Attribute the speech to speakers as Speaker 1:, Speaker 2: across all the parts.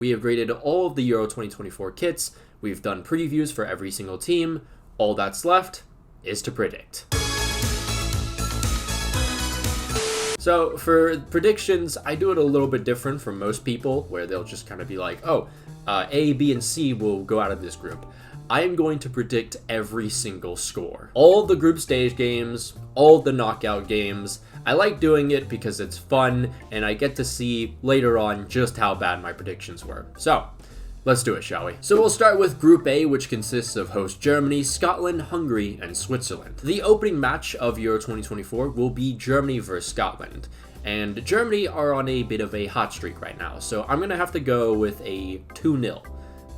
Speaker 1: We have graded all of the Euro 2024 kits. We've done previews for every single team. All that's left is to predict. So for predictions, I do it a little bit different from most people, where they'll just kind of be like, oh, A, B, and C will go out of this group. I am going to predict every single score. All the group stage games, all the knockout games. I like doing it because it's fun, and I get to see later on just how bad my predictions were. So, let's do it, shall we? So we'll start with Group A, which consists of host Germany, Scotland, Hungary, and Switzerland. The opening match of Euro 2024 will be Germany versus Scotland. And Germany are on a bit of a hot streak right now, so I'm going to have to go with a 2-0.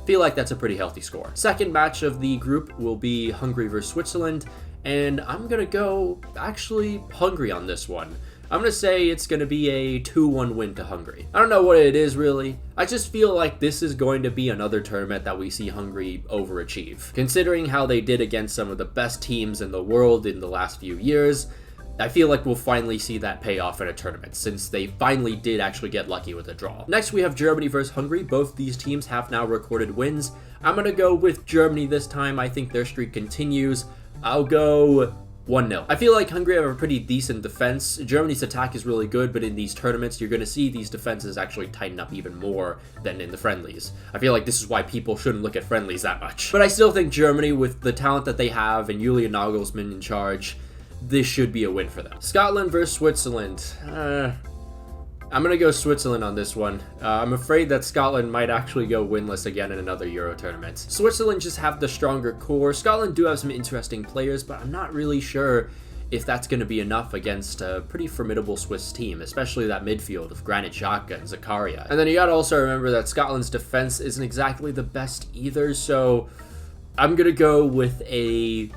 Speaker 1: Feel like that's a pretty healthy score. Second match of the group will be Hungary versus Switzerland, and I'm going to go actually Hungary on this one. I'm going to say it's going to be a 2-1 win to Hungary. I don't know what it is really. I just feel like this is going to be another tournament that we see Hungary overachieve. Considering how they did against some of the best teams in the world in the last few years, I feel like we'll finally see that pay off in a tournament, since they finally did actually get lucky with a draw. Next we have Germany versus Hungary. Both these teams have now recorded wins. I'm going to go with Germany this time. I think their streak continues. I'll go 1-0. I feel like Hungary have a pretty decent defense. Germany's attack is really good, but in these tournaments, you're going to see these defenses actually tighten up even more than in the friendlies. I feel like this is why people shouldn't look at friendlies that much. But I still think Germany, with the talent that they have and Julian Nagelsmann in charge, this should be a win for them. Scotland versus Switzerland. I'm going to go Switzerland on this one. I'm afraid that Scotland might actually go winless again in another Euro tournament. Switzerland just have the stronger core. Scotland do have some interesting players, but I'm not really sure if that's going to be enough against a pretty formidable Swiss team, especially that midfield of Granit Xhaka and Zakaria. And then you got to also remember that Scotland's defense isn't exactly the best either, so I'm going to go with a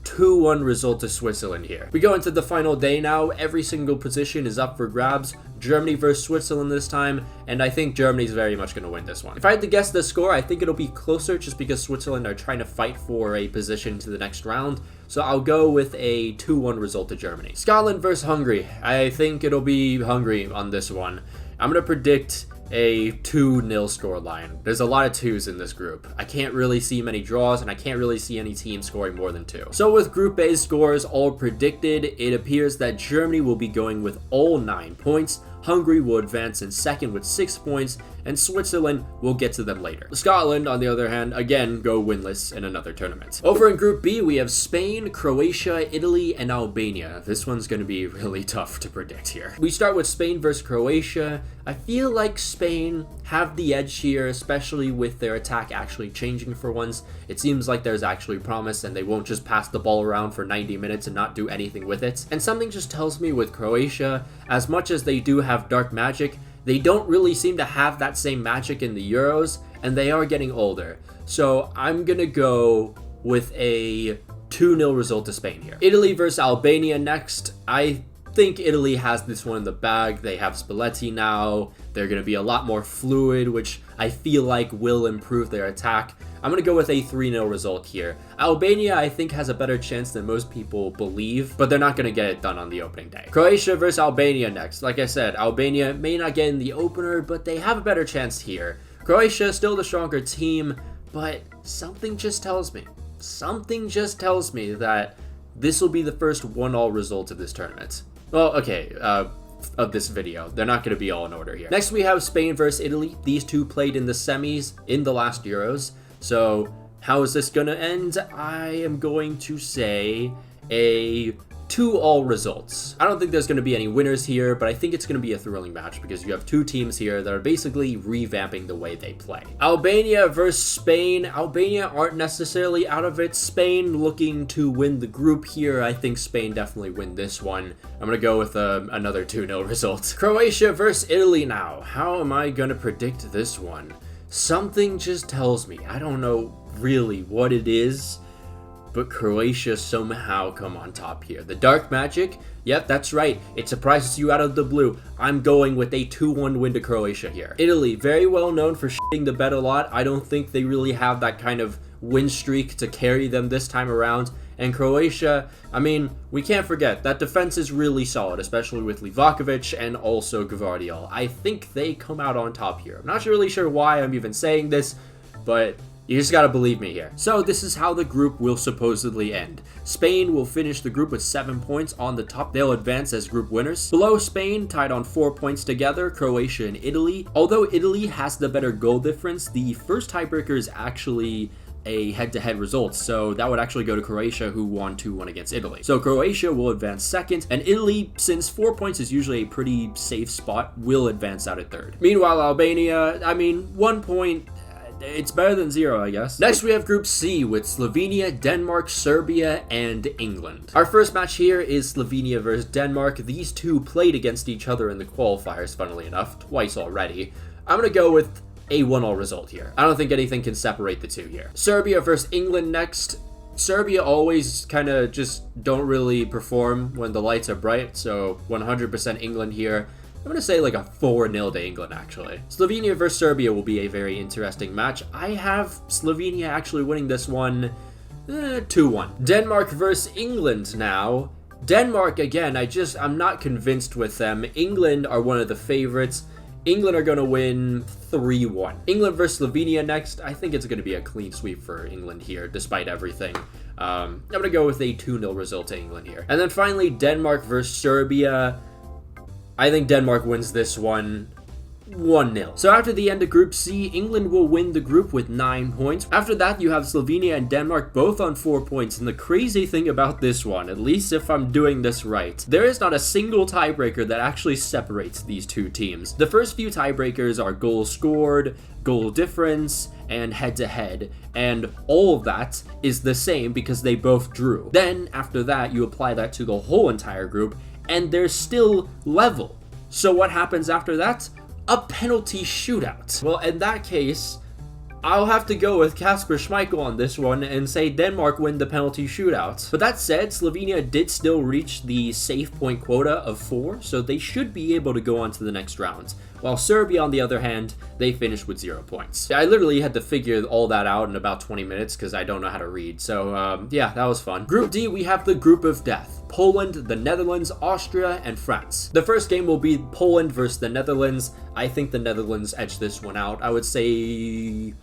Speaker 1: 2-1 result to Switzerland here. We go into the final day now. Every single position is up for grabs. Germany versus Switzerland this time, and I think Germany's very much going to win this one. If I had to guess the score, I think it'll be closer just because Switzerland are trying to fight for a position to the next round. So I'll go with a 2-1 result to Germany. Scotland versus Hungary. I think it'll be Hungary on this one. I'm going to predict a 2-0 scoreline. There's a lot of 2s in this group. I can't really see many draws, and I can't really see any team scoring more than 2. So with Group A's scores all predicted, it appears that Germany will be going with all 9 points. Hungary will advance in second with 6 points, and Switzerland will get to them later. Scotland, on the other hand, again, go winless in another tournament. Over in Group B, we have Spain, Croatia, Italy, and Albania. This one's going to be really tough to predict here. We start with Spain versus Croatia. I feel like Spain have the edge here, especially with their attack actually changing for once. It seems like there's actually promise, and they won't just pass the ball around for 90 minutes and not do anything with it. And something just tells me with Croatia, as much as they do have dark magic, they don't really seem to have that same magic in the Euros, and they are getting older. So I'm gonna go with a 2-0 result to Spain here. Italy versus Albania next. I think Italy has this one in the bag. They have Spalletti now. They're going to be a lot more fluid, which I feel like will improve their attack. I'm going to go with a 3-0 result here. Albania, I think, has a better chance than most people believe, but they're not going to get it done on the opening day. Croatia versus Albania next. Like I said, Albania may not get in the opener, but they have a better chance here. Croatia, still the stronger team, but something just tells me that this will be the first 1-1 result of this tournament. Well, okay, of this video. They're not going to be all in order here. Next, we have Spain versus Italy. These two played in the semis in the last Euros. So how is this going to end? I am going to say a 2-2 results. I don't think there's going to be any winners here, but I think it's going to be a thrilling match because you have two teams here that are basically revamping the way they play. Albania versus Spain. Albania aren't necessarily out of it. Spain looking to win the group here. I think Spain definitely win this one. I'm going to go with another 2-0 result. Croatia versus Italy now. How am I going to predict this one? Something just tells me, I don't know really what it is, but Croatia somehow come on top here. The dark magic, yep, that's right. It surprises you out of the blue. I'm going with a 2-1 win to Croatia here. Italy, very well known for shitting the bed a lot. I don't think they really have that kind of win streak to carry them this time around. And Croatia, I mean, we can't forget that defense is really solid, especially with Livakovic and also Gvardiol. I think they come out on top here. I'm not really sure why I'm even saying this, but you just gotta believe me here. So this is how the group will supposedly end. Spain will finish the group with 7 points on the top. They'll advance as group winners. Below Spain, tied on 4 points together, Croatia and Italy. Although Italy has the better goal difference, the first tiebreaker is actually a head-to-head result, so that would actually go to Croatia, who won 2-1 against Italy. So Croatia will advance second, and Italy, since 4 points is usually a pretty safe spot, will advance out at third. Meanwhile, Albania, I mean, 1 point, it's better than 0, I guess. Next, we have Group C with Slovenia, Denmark, Serbia, and England. Our first match here is Slovenia versus Denmark. These two played against each other in the qualifiers, funnily enough, twice already. I'm gonna go with a 1-1 result here. I don't think anything can separate the two here. Serbia versus England next. Serbia always kind of just don't really perform when the lights are bright, so 100% England here. I'm going to say like a 4-0 to England, actually. Slovenia versus Serbia will be a very interesting match. I have Slovenia actually winning this one 2-1. Denmark versus England now. Denmark, again, I'm not convinced with them. England are one of the favorites. England are going to win 3-1. England versus Slovenia next. I think it's going to be a clean sweep for England here, despite everything. I'm going to go with a 2-0 result to England here. And then finally, Denmark versus Serbia. I think Denmark wins this one 1-0. So after the end of Group C, England will win the group with 9 points. After that, you have Slovenia and Denmark both on 4 points. And the crazy thing about this one, at least if I'm doing this right, there is not a single tiebreaker that actually separates these two teams. The first few tiebreakers are goals scored, goal difference, and head-to-head, and all of that is the same because they both drew. Then, after that, you apply that to the whole entire group, and they're still level. So what happens after that? A penalty shootout. Well, in that case, I'll have to go with Kasper Schmeichel on this one and say Denmark win the penalty shootout. But that said, Slovenia did still reach the safe point quota of 4, so they should be able to go on to the next round. While Serbia, on the other hand, they finished with 0 points. I literally had to figure all that out in about 20 minutes because I don't know how to read. So, yeah, that was fun. Group D, we have the group of death. Poland, the Netherlands, Austria, and France. The first game will be Poland versus the Netherlands. I think the Netherlands edge this one out. I would say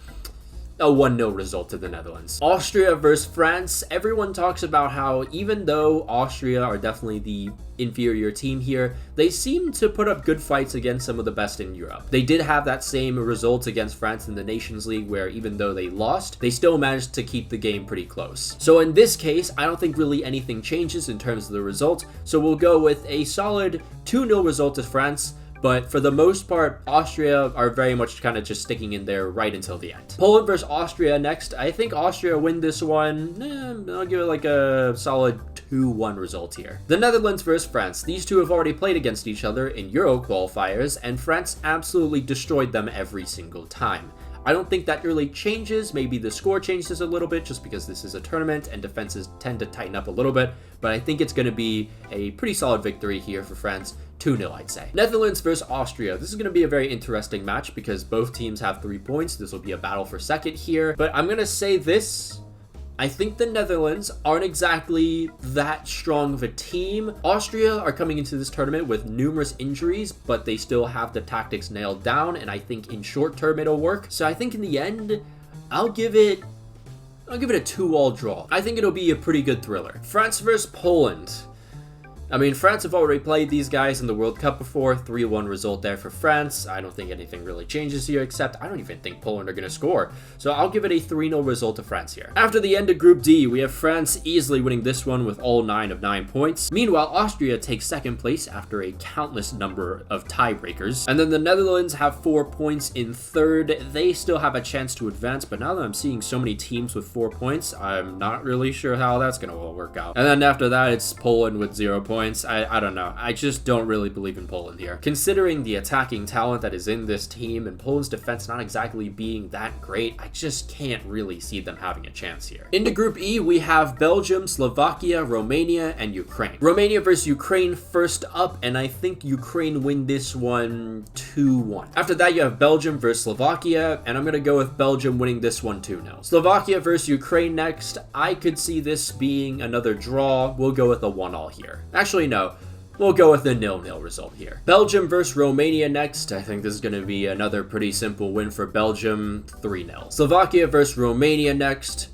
Speaker 1: a 1-0 result to the Netherlands. Austria versus France. Everyone talks about how even though Austria are definitely the inferior team here, they seem to put up good fights against some of the best in Europe. They did have that same result against France in the Nations League where even though they lost, they still managed to keep the game pretty close. So in this case, I don't think really anything changes in terms of the result, so we'll go with a solid 2-0 result to France. But for the most part, Austria are very much kind of just sticking in there right until the end. Poland versus Austria next. I think Austria win this one. I'll give it like a solid 2-1 result here. The Netherlands versus France. These two have already played against each other in Euro qualifiers, and France absolutely destroyed them every single time. I don't think that really changes. Maybe the score changes a little bit just because this is a tournament and defenses tend to tighten up a little bit, but I think it's going to be a pretty solid victory here for France. 2-0, I'd say. Netherlands versus Austria. This is going to be a very interesting match because both teams have 3 points. This will be a battle for second here, but I'm going to say this. I think the Netherlands aren't exactly that strong of a team. Austria are coming into this tournament with numerous injuries, but they still have the tactics nailed down, and I think in short term it'll work. So I think in the end, I'll give it a 2-2 draw. I think it'll be a pretty good thriller. France versus Poland. I mean, France have already played these guys in the World Cup before. 3-1 result there for France. I don't think anything really changes here, except I don't even think Poland are going to score. So I'll give it a 3-0 result to France here. After the end of Group D, we have France easily winning this one with all 9 of 9 points. Meanwhile, Austria takes second place after a countless number of tiebreakers. And then the Netherlands have 4 points in third. They still have a chance to advance, but now that I'm seeing so many teams with 4 points, I'm not really sure how that's going to all work out. And then after that, it's Poland with 0 points. points. I don't know. I just don't really believe in Poland here. Considering the attacking talent that is in this team and Poland's defense not exactly being that great, I just can't really see them having a chance here. Into Group E, we have Belgium, Slovakia, Romania, and Ukraine. Romania versus Ukraine first up, and I think Ukraine win this one 2-1. After that, you have Belgium versus Slovakia, and I'm going to go with Belgium winning this one 2-0. Slovakia versus Ukraine next. I could see this being another draw. We'll go with a 1-1 here. Actually, no. We'll go with a 0-0 result here. Belgium versus Romania next. I think this is going to be another pretty simple win for Belgium, 3-0. Slovakia versus Romania next.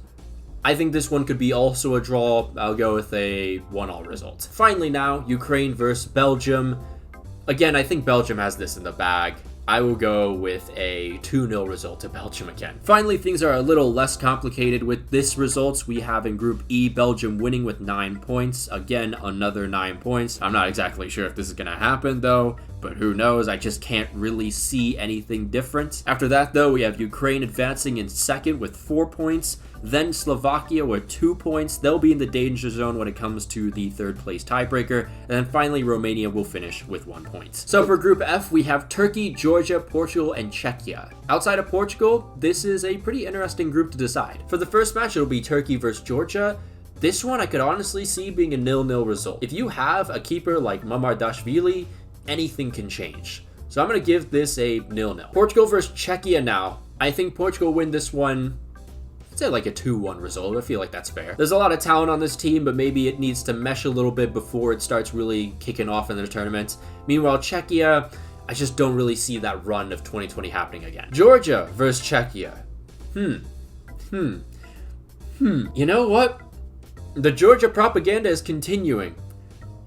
Speaker 1: I think this one could be also a draw. I'll go with a 1-1 result. Finally now, Ukraine versus Belgium. Again, I think Belgium has this in the bag. I will go with a 2-0 result to Belgium again. Finally, things are a little less complicated with this results. We have in Group E, Belgium winning with 9 points. Again, another 9 points. I'm not exactly sure if this is going to happen though, but who knows? I just can't really see anything different. After that though, we have Ukraine advancing in second with 4 points. Then Slovakia with 2 points. They'll be in the danger zone when it comes to the third place tiebreaker. And then finally, Romania will finish with 1 point. So for Group F, we have Turkey, Georgia, Portugal, and Czechia. Outside of Portugal, this is a pretty interesting group to decide. For the first match, it'll be Turkey versus Georgia. This one I could honestly see being a 0-0 result. If you have a keeper like Mamardashvili, anything can change. So I'm going to give this a 0-0. Portugal versus Czechia now. I think Portugal win this one. I'd say like a 2-1 result. I feel like that's fair. There's a lot of talent on this team, but maybe it needs to mesh a little bit before it starts really kicking off in the tournament. Meanwhile, Czechia, I just don't really see that run of 2020 happening again. Georgia versus Czechia. You know what? The Georgia propaganda is continuing.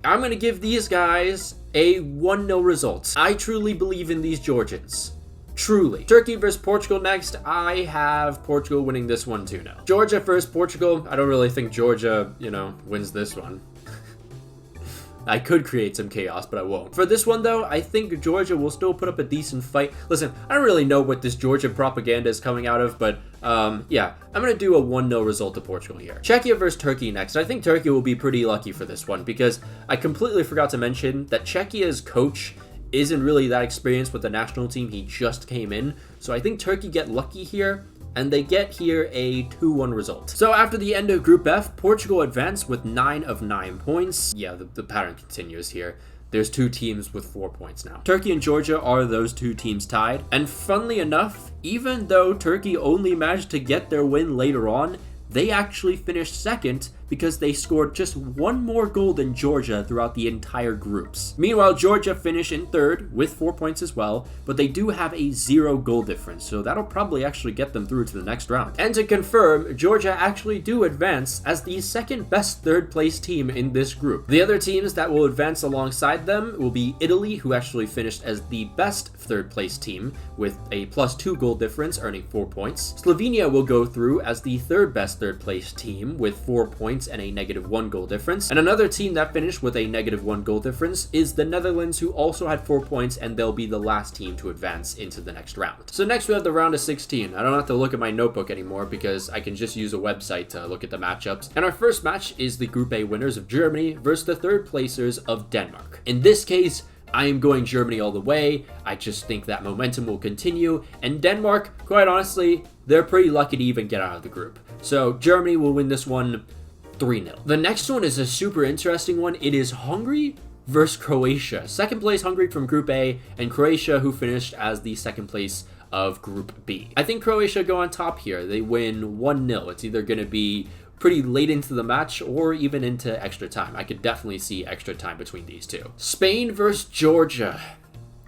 Speaker 1: I'm going to give these guys a 1-0 result. I truly believe in these Georgians. Truly. Turkey versus Portugal next. I have Portugal winning this one 2-0. Georgia versus Portugal. I don't really think Georgia, wins this one. I could create some chaos, but I won't. For this one, though, I think Georgia will still put up a decent fight. Listen, I don't really know what this Georgia propaganda is coming out of, but yeah, I'm going to do a 1-0 result to Portugal here. Czechia versus Turkey next. I think Turkey will be pretty lucky for this one because I completely forgot to mention that Czechia's coach isn't really that experienced with the national team. He just came in. So I think Turkey get lucky here, and they get here a 2-1 result. So after the end of Group F, Portugal advanced with 9 of 9 points. Yeah, the pattern continues here. There's 2 teams with 4 points now. Turkey and Georgia are those 2 teams tied. And funnily enough, even though Turkey only managed to get their win later on, they actually finished second because they scored just 1 more goal than Georgia throughout the entire groups. Meanwhile, Georgia finished in third with 4 points as well, but they do have a 0 goal difference, so that'll probably actually get them through to the next round. And to confirm, Georgia actually do advance as the second best third place team in this group. The other teams that will advance alongside them will be Italy, who actually finished as the best third place team with a +2 goal difference, earning 4 points. Slovenia will go through as the third best third place team with 4 points and a -1 goal difference. And another team that finished with a -1 goal difference is the Netherlands, who also had 4 points, and they'll be the last team to advance into the next round. So next we have the round of 16. I don't have to look at my notebook anymore because I can just use a website to look at the matchups. And our first match is the Group A winners of Germany versus the third placers of Denmark. In this case, I am going Germany all the way. I just think that momentum will continue. And Denmark, quite honestly, they're pretty lucky to even get out of the group. So Germany will win this one 3-0. The next one is a super interesting one. It is Hungary versus Croatia. Second place Hungary from Group A, and Croatia, who finished as the second place of Group B. I think Croatia go on top here. They win 1-0. It's either going to be pretty late into the match or even into extra time. I could definitely see extra time between these two. Spain versus Georgia.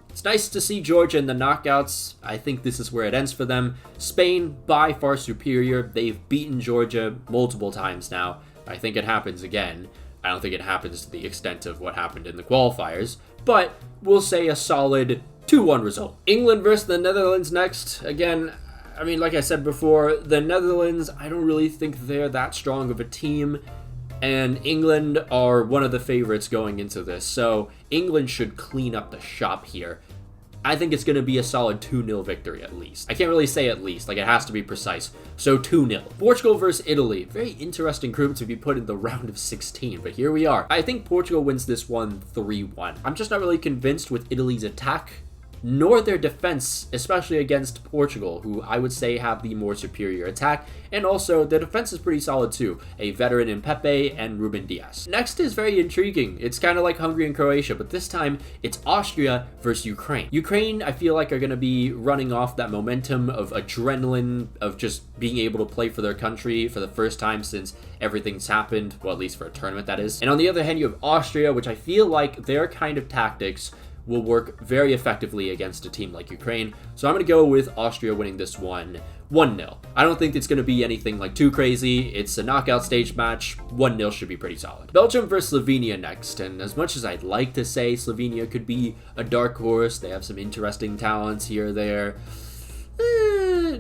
Speaker 1: It's nice to see Georgia in the knockouts. I think this is where it ends for them. Spain, by far superior. They've beaten Georgia multiple times now. I think it happens again. I don't think it happens to the extent of what happened in the qualifiers, but we'll say a solid 2-1 result. England versus the Netherlands next. Again, I mean, like I said before, the Netherlands, I don't really think they're that strong of a team, and England are one of the favorites going into this, so England should clean up the shop here. I think it's going to be a solid 2-0 victory at least. I can't really say at least, like it has to be precise. So 2-0. Portugal versus Italy. Very interesting group to be put in the round of 16, but here we are. I think Portugal wins this one 3-1. I'm just not really convinced with Italy's attack, nor their defense, especially against Portugal, who I would say have the more superior attack, and also the defense is pretty solid too, a veteran in Pepe and Ruben Diaz. Next is very intriguing. It's kind of like Hungary and Croatia, but this time it's Austria versus Ukraine. Ukraine, I feel like, are going to be running off that momentum of adrenaline, of just being able to play for their country for the first time since everything's happened, well, at least for a tournament, that is. And on the other hand, you have Austria, which I feel like their kind of tactics will work very effectively against a team like Ukraine. So I'm going to go with Austria winning this one 1-0. I don't think it's going to be anything like too crazy. It's a knockout stage match. 1-0 should be pretty solid. Belgium versus Slovenia next. And as much as I'd like to say Slovenia could be a dark horse, they have some interesting talents here or there.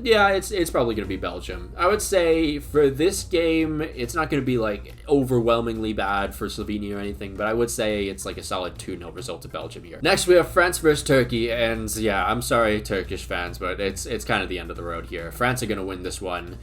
Speaker 1: Yeah, it's probably going to be Belgium. I would say for this game, it's not going to be like overwhelmingly bad for Slovenia or anything, but I would say it's like a solid 2-0 result to Belgium here. Next, we have France versus Turkey, and yeah, I'm sorry, Turkish fans, but it's kind of the end of the road here. France are going to win this one.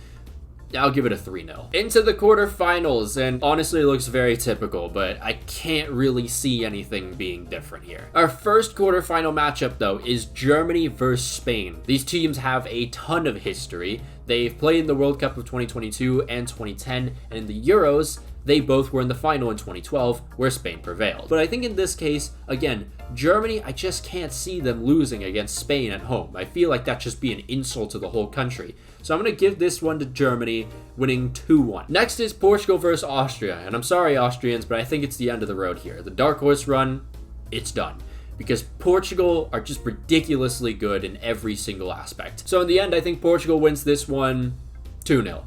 Speaker 1: I'll give it a 3-0. Into the quarterfinals, and honestly it looks very typical, but I can't really see anything being different here. Our first quarterfinal matchup, though, is Germany versus Spain. These teams have a ton of history. They've played in the World Cup of 2022 and 2010, and in the Euros, they both were in the final in 2012, where Spain prevailed. But I think in this case, again, Germany, I just can't see them losing against Spain at home. I feel like that'd just be an insult to the whole country. So I'm going to give this one to Germany, winning 2-1. Next is Portugal versus Austria. And I'm sorry, Austrians, but I think it's the end of the road here. The dark horse run, it's done. Because Portugal are just ridiculously good in every single aspect. So in the end, I think Portugal wins this one 2-0.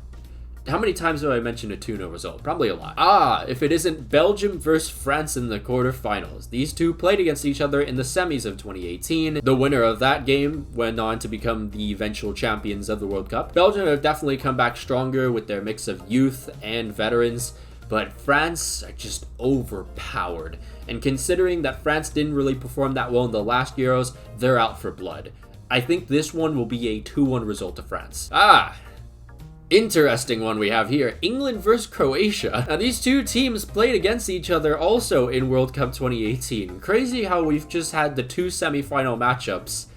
Speaker 1: How many times have I mentioned a 2-0 result? Probably a lot. If it isn't Belgium versus France in the quarterfinals. These two played against each other in the semis of 2018. The winner of that game went on to become the eventual champions of the World Cup. Belgium have definitely come back stronger with their mix of youth and veterans, but France are just overpowered. And considering that France didn't really perform that well in the last Euros, they're out for blood. I think this one will be a 2-1 result to France. Interesting one we have here. England versus Croatia. Now, these two teams played against each other also in World Cup 2018. Crazy how we've just had the two semi-final matchups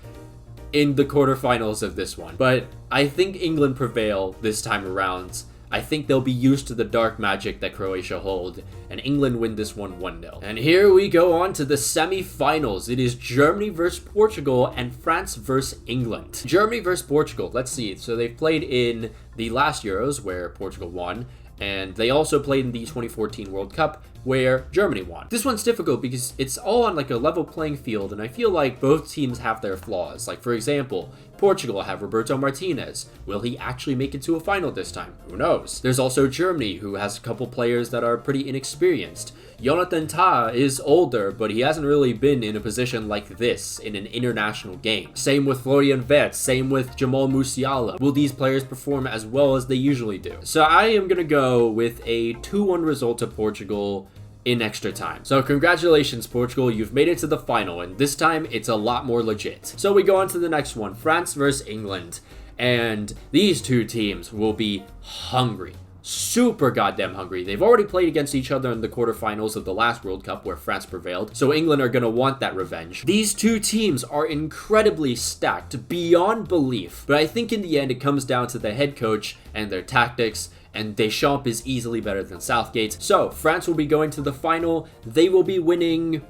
Speaker 1: in the quarterfinals of this one. But I think England prevail this time around. I think they'll be used to the dark magic that Croatia hold, and England win this one 1-0. And here we go on to the semi-finals. It is Germany versus Portugal and France versus England. Germany versus Portugal. Let's see. So they've played in the last Euros where Portugal won, and they also played in the 2014 World Cup where Germany won. This one's difficult because it's all on like a level playing field, and I feel like both teams have their flaws. Like, for example, Portugal have Roberto Martinez. Will he actually make it to a final this time? Who knows? There's also Germany, who has a couple players that are pretty inexperienced. Jonathan Tah is older, but he hasn't really been in a position like this in an international game. Same with Florian Wirtz, same with Jamal Musiala. Will these players perform as well as they usually do? So I am going to go with a 2-1 result to Portugal in extra time. So congratulations, Portugal, you've made it to the final, and this time it's a lot more legit. So we go on to the next one, France versus England, and these two teams will be hungry. Super goddamn hungry. They've already played against each other in the quarterfinals of the last World Cup where France prevailed, so England are going to want that revenge. These two teams are incredibly stacked beyond belief, but I think in the end it comes down to the head coach and their tactics, and Deschamps is easily better than Southgate. So France will be going to the final. They will be winning,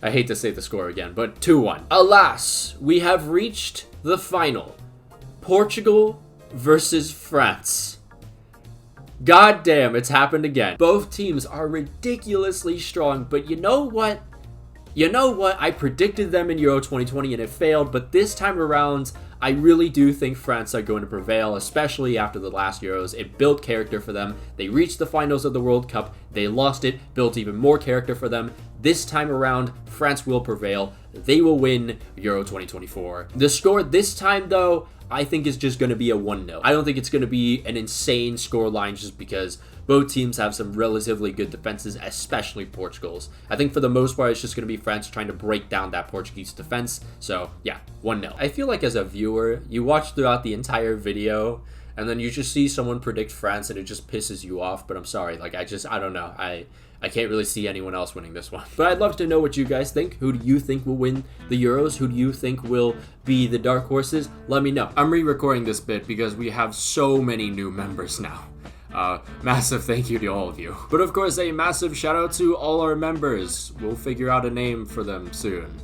Speaker 1: I hate to say the score again, but 2-1. Alas, we have reached the final. Portugal versus France. God damn, it's happened again. Both teams are ridiculously strong, but you know what? I predicted them in Euro 2020 and it failed, but this time around, I really do think France are going to prevail, especially after the last Euros. It built character for them. They reached the finals of the World Cup. They lost it, built even more character for them. This time around, France will prevail. They will win Euro 2024. The score this time, though, I think it's just going to be a 1-0. I don't think it's going to be an insane scoreline just because both teams have some relatively good defenses, especially Portugal's. I think for the most part, it's just going to be France trying to break down that Portuguese defense. So yeah, 1-0. I feel like as a viewer, you watch throughout the entire video, and then you just see someone predict France and it just pisses you off. But I'm sorry, like I don't know. I can't really see anyone else winning this one. But I'd love to know what you guys think. Who do you think will win the Euros? Who do you think will be the dark horses? Let me know. I'm re-recording this bit because we have so many new members now. Massive thank you to all of you. But of course, a massive shout out to all our members. We'll figure out a name for them soon.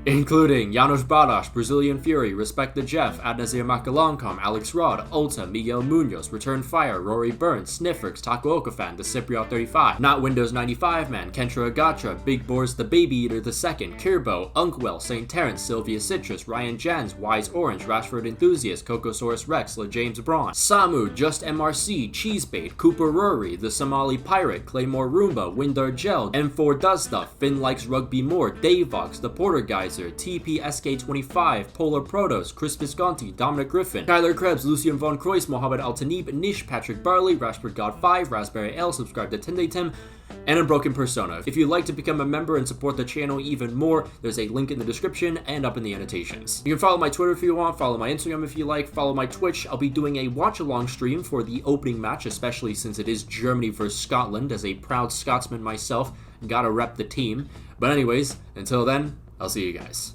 Speaker 1: Including Janos Badash, Brazilian Fury, Respect the Jeff, Adnazir Makalankam, Alex Rod, Ulta, Miguel Munoz, Return Fire, Rory Burns, Sniffers, Taco Okafan, The Cypriot 35, Not Windows 95 Man, Kentra Agatra, Big Boars the Baby Eater II, Kirbo, Unkwell, St. Terrence, Sylvia Citrus, Ryan Jans, Wise Orange, Rashford Enthusiast, Cocosaurus Rex, LeJames Braun, Samu, Just MRC, Cheesebait, Cooper Rory, The Somali Pirate, Claymore Roomba, Windar Gel, M4 Does Stuff, Finn Likes Rugby More, Davox, The Porter Geyser, TPSK25, Polar Protos, Chris Visconti, Dominic Griffin, Tyler Krebs, Lucian Von Croix, Mohammed Al-Tanib, Nish, Patrick Barley, Rashford God 5, Raspberry L, subscribe to Tende Tim, and Unbroken Persona. If you'd like to become a member and support the channel even more, there's a link in the description and up in the annotations. You can follow my Twitter if you want, follow my Instagram if you like, follow my Twitch. I'll be doing a watch-along stream for the opening match, especially since it is Germany versus Scotland. As a proud Scotsman myself, gotta rep the team. But anyways, until then, I'll see you guys.